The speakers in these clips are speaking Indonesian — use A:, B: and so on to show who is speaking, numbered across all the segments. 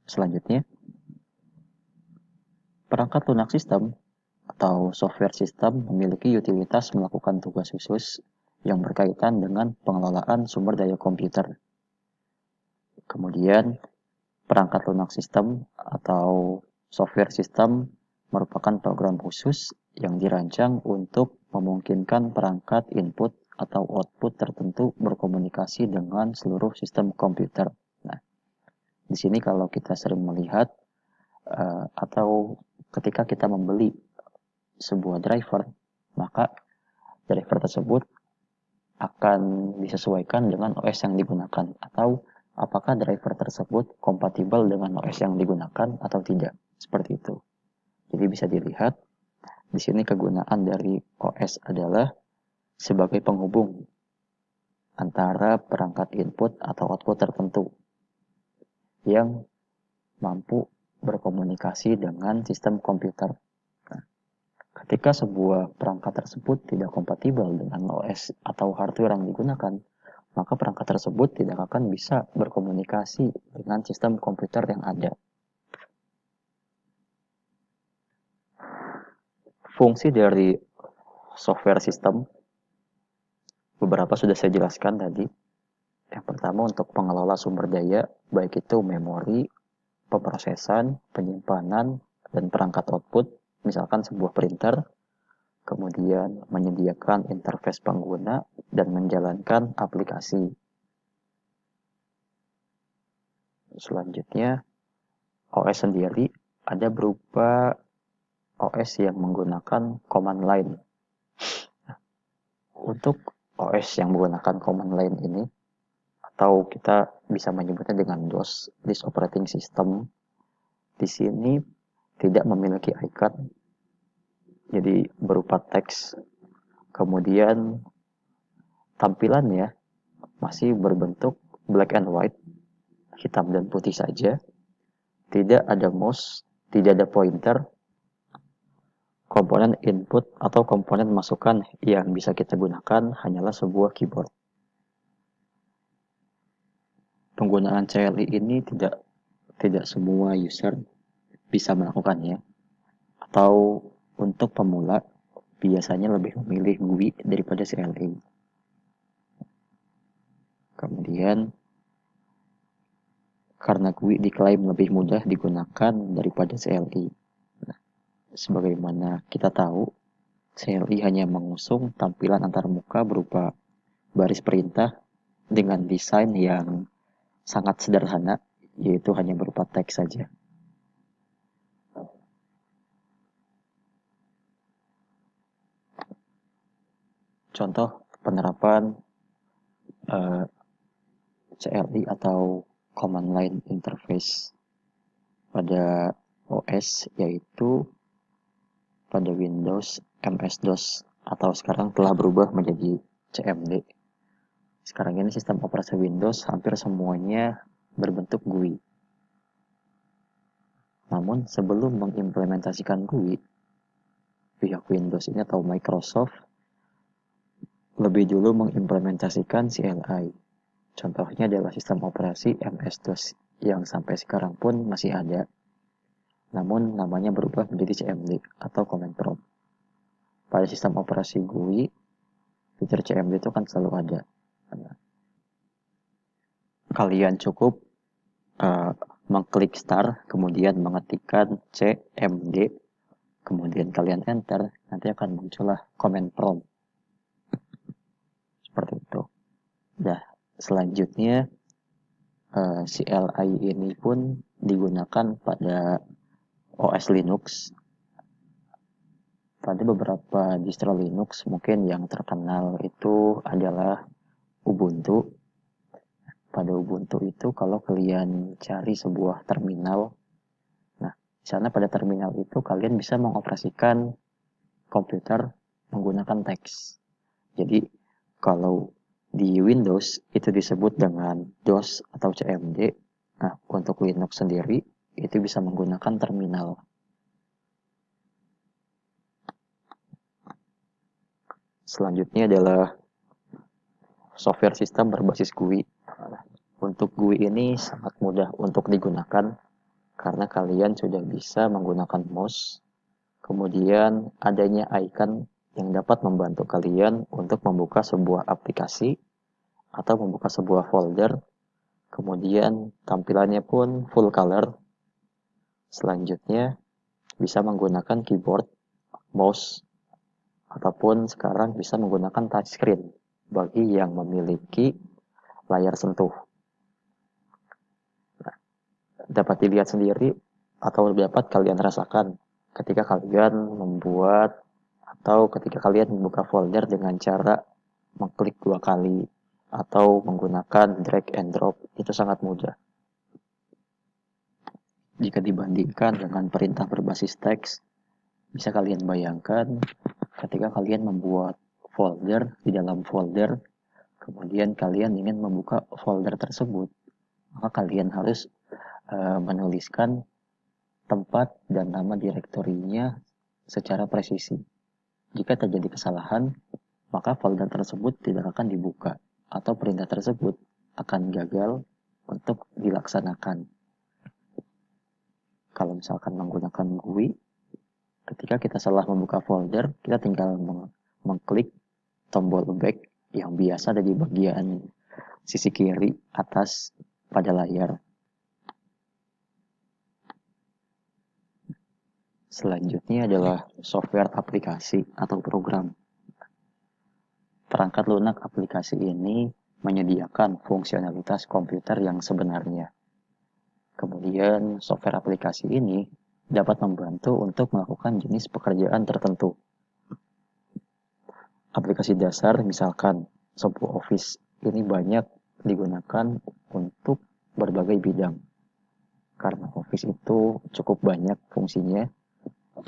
A: Selanjutnya, perangkat lunak sistem atau software sistem memiliki utilitas melakukan tugas khusus yang berkaitan dengan pengelolaan sumber daya komputer. Kemudian, perangkat lunak sistem atau software sistem merupakan program khusus yang dirancang untuk memungkinkan perangkat input atau output tertentu berkomunikasi dengan seluruh sistem komputer. Nah, di sini kalau kita sering melihat atau ketika kita membeli sebuah driver, maka driver tersebut akan disesuaikan dengan OS yang digunakan, atau apakah driver tersebut kompatibel dengan OS yang digunakan atau tidak, seperti itu. Jadi bisa dilihat di sini kegunaan dari OS adalah sebagai penghubung antara perangkat input atau output tertentu yang mampu berkomunikasi dengan sistem komputer. Nah, ketika sebuah perangkat tersebut tidak kompatibel dengan OS atau hardware yang digunakan, maka perangkat tersebut tidak akan bisa berkomunikasi dengan sistem komputer yang ada. Fungsi dari software system beberapa sudah saya jelaskan tadi. Yang pertama untuk pengelola sumber daya, baik itu memori, pemrosesan, penyimpanan, dan perangkat output, misalkan sebuah printer, kemudian menyediakan interface pengguna dan menjalankan aplikasi. Selanjutnya, OS sendiri ada berupa OS yang menggunakan command line. Untuk OS yang menggunakan command line ini, atau kita bisa menyebutnya dengan DOS, Disk Operating System, di sini tidak memiliki icon, jadi berupa teks. Kemudian tampilannya masih berbentuk black and white, hitam dan putih saja. Tidak ada mouse, tidak ada pointer. Komponen input atau komponen masukan yang bisa kita gunakan hanyalah sebuah keyboard. Penggunaan CLI ini tidak semua user bisa melakukannya, atau untuk pemula biasanya lebih memilih GUI daripada CLI. Kemudian karena GUI diklaim lebih mudah digunakan daripada CLI. Nah, sebagaimana kita tahu, CLI hanya mengusung tampilan antarmuka berupa baris perintah dengan desain yang sangat sederhana, yaitu hanya berupa teks saja. Contoh penerapan CLI atau Command Line Interface pada OS, yaitu pada Windows MS-DOS, atau sekarang telah berubah menjadi CMD. Sekarang ini sistem operasi Windows hampir semuanya berbentuk GUI. Namun sebelum mengimplementasikan GUI, pihak Windows ini atau Microsoft lebih dulu mengimplementasikan CLI. Contohnya adalah sistem operasi MS-DOS yang sampai sekarang pun masih ada, namun namanya berubah menjadi CMD atau Command Prompt. Pada sistem operasi GUI, fitur CMD itu kan selalu ada. Kalian cukup mengklik start, kemudian mengetikkan CMD, kemudian kalian enter, nanti akan muncullah Command Prompt. Seperti itu. Nah, selanjutnya CLI ini pun digunakan pada OS Linux. Pada beberapa distro Linux mungkin yang terkenal itu adalah Ubuntu. Pada Ubuntu itu kalau kalian cari sebuah terminal, nah di sana pada terminal itu kalian bisa mengoperasikan komputer menggunakan teks. Jadi kalau di Windows itu disebut dengan DOS atau CMD. Nah, untuk Linux sendiri itu bisa menggunakan terminal. Selanjutnya adalah software sistem berbasis GUI. Untuk GUI ini sangat mudah untuk digunakan. karena kalian sudah bisa menggunakan mouse. Kemudian adanya icon yang dapat membantu kalian untuk membuka sebuah aplikasi atau membuka sebuah folder. Kemudian tampilannya pun full color. Selanjutnya bisa menggunakan keyboard, mouse, ataupun sekarang bisa menggunakan touchscreen bagi yang memiliki layar sentuh. Dapat dilihat sendiri atau dapat kalian rasakan ketika kalian membuat atau ketika kalian membuka folder dengan cara mengklik 2 kali atau menggunakan drag and drop. Itu sangat mudah jika dibandingkan dengan perintah berbasis teks. Bisa kalian bayangkan ketika kalian membuat folder, di dalam folder kemudian kalian ingin membuka folder tersebut, maka kalian harus menuliskan tempat dan nama direktorinya secara presisi. Jika terjadi kesalahan, maka folder tersebut tidak akan dibuka atau perintah tersebut akan gagal untuk dilaksanakan. Kalau misalkan menggunakan GUI, ketika kita salah membuka folder, kita tinggal mengklik tombol back yang biasa ada di bagian sisi kiri atas pada layar. Selanjutnya adalah software aplikasi atau program. Perangkat lunak aplikasi ini menyediakan fungsionalitas komputer yang sebenarnya. Kemudian software aplikasi ini dapat membantu untuk melakukan jenis pekerjaan tertentu. Aplikasi dasar misalkan sebuah Office ini banyak digunakan untuk berbagai bidang. Karena Office itu cukup banyak fungsinya.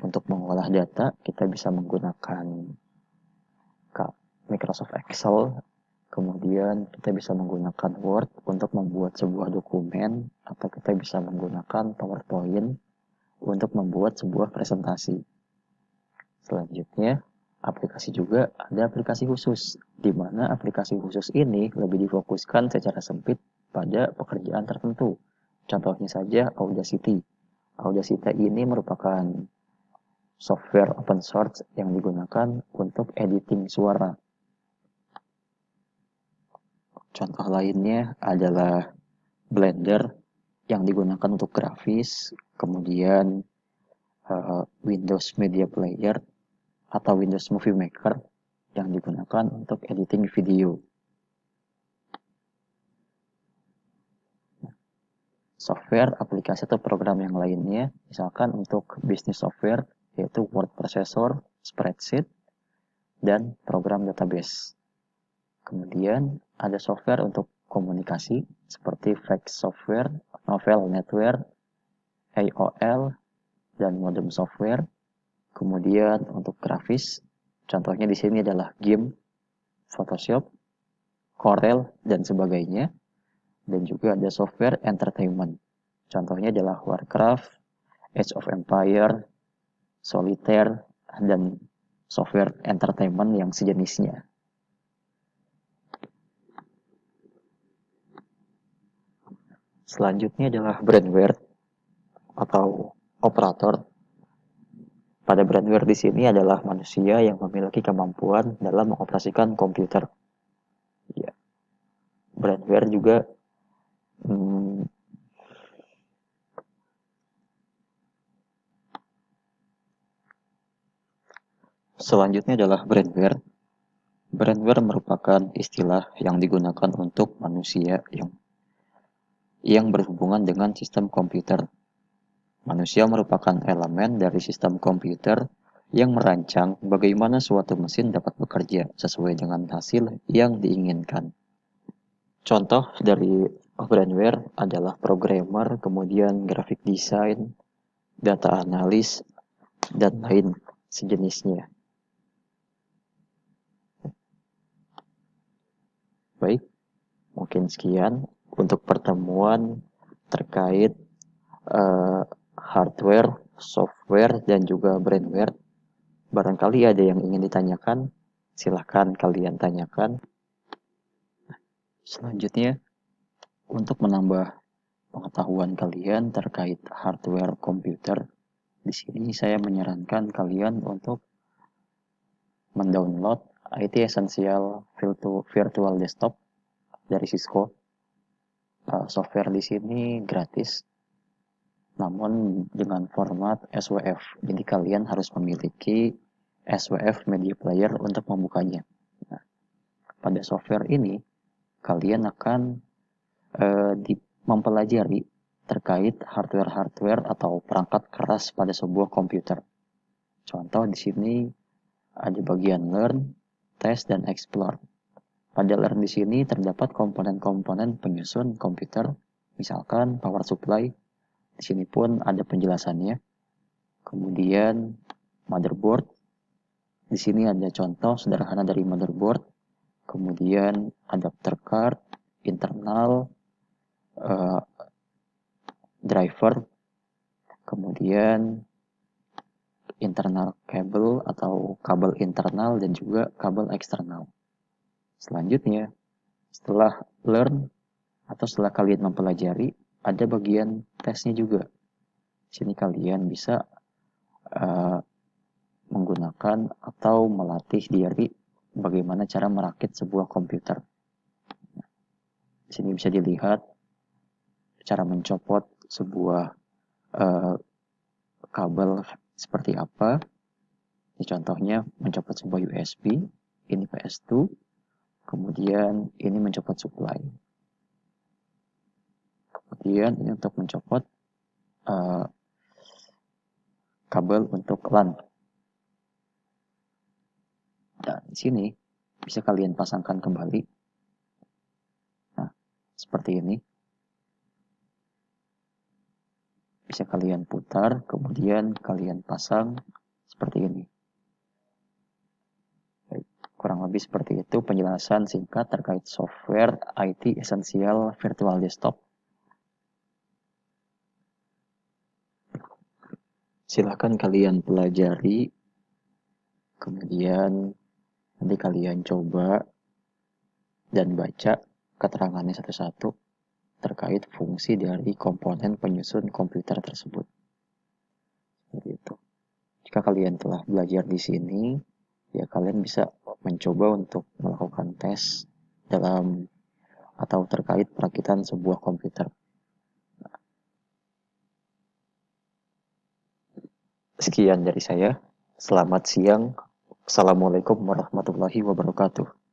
A: Untuk mengolah data, kita bisa menggunakan Microsoft Excel, kemudian kita bisa menggunakan Word untuk membuat sebuah dokumen, atau kita bisa menggunakan PowerPoint untuk membuat sebuah presentasi. Selanjutnya, aplikasi juga ada aplikasi khusus, di mana aplikasi khusus ini lebih difokuskan secara sempit pada pekerjaan tertentu. Contohnya saja Audacity. Audacity ini merupakan software open source yang digunakan untuk editing suara. Contoh lainnya adalah Blender yang digunakan untuk grafis, kemudian Windows Media Player atau Windows Movie Maker yang digunakan untuk editing video. Software, aplikasi atau program yang lainnya, misalkan untuk bisnis software, yaitu word processor, spreadsheet, dan program database. Kemudian ada software untuk komunikasi seperti fax software, novel netware, AOL, dan modem software. Kemudian untuk grafis, contohnya di sini adalah GIMP, Photoshop, Corel, dan sebagainya. Dan juga ada software entertainment. Contohnya adalah Warcraft, Age of Empire, Solitaire, dan software entertainment yang sejenisnya. Selanjutnya adalah brandware atau operator. Pada brandware di sini adalah manusia yang memiliki kemampuan dalam mengoperasikan komputer. Ya. Brandware juga selanjutnya adalah brandware. Brandware merupakan istilah yang digunakan untuk manusia yang berhubungan dengan sistem komputer. Manusia merupakan elemen dari sistem komputer yang merancang bagaimana suatu mesin dapat bekerja sesuai dengan hasil yang diinginkan. Contoh dari brandware adalah programmer, kemudian graphic design, data analis, dan lain sejenisnya. Baik, mungkin sekian untuk pertemuan terkait hardware, software, dan juga brandware. Barangkali ada yang ingin ditanyakan, silahkan kalian tanyakan. Selanjutnya, untuk menambah pengetahuan kalian terkait hardware komputer, di sini saya menyarankan kalian untuk mendownload IT Essential Virtual Desktop dari Cisco. Software di sini gratis, namun dengan format SWF. Jadi kalian harus memiliki SWF Media Player untuk membukanya. Nah, pada software ini kalian akan mempelajari terkait hardware atau perangkat keras pada sebuah komputer. Contoh di sini ada bagian Learn, Test, dan Explore. Pada Learn di sini terdapat komponen-komponen penyusun komputer, misalkan power supply. Di sini pun ada penjelasannya. Kemudian motherboard. Di sini ada contoh sederhana dari motherboard. Kemudian adapter card, internal, driver, kemudian internal cable atau kabel internal dan juga kabel eksternal. Selanjutnya, setelah learn atau setelah kalian mempelajari, ada bagian tesnya juga. Di sini kalian bisa menggunakan atau melatih diri bagaimana cara merakit sebuah komputer. Di sini bisa dilihat cara mencopot sebuah kabel seperti apa. Ini contohnya mencopot sebuah USB, ini PS2, kemudian ini mencopot supply. Kemudian ini untuk mencopot kabel untuk LAN. Dan di sini bisa kalian pasangkan kembali. Nah, seperti ini. Bisa kalian putar, kemudian kalian pasang seperti ini. Baik, kurang lebih seperti itu penjelasan singkat terkait software IT Essential Virtual Desktop. Silakan kalian pelajari, kemudian nanti kalian coba dan baca keterangannya satu-satu terkait fungsi dari komponen penyusun komputer tersebut. Seperti itu. Jika kalian telah belajar di sini, ya kalian bisa mencoba untuk melakukan tes dalam atau terkait perakitan sebuah komputer. Sekian dari saya. Selamat siang. Assalamualaikum warahmatullahi wabarakatuh.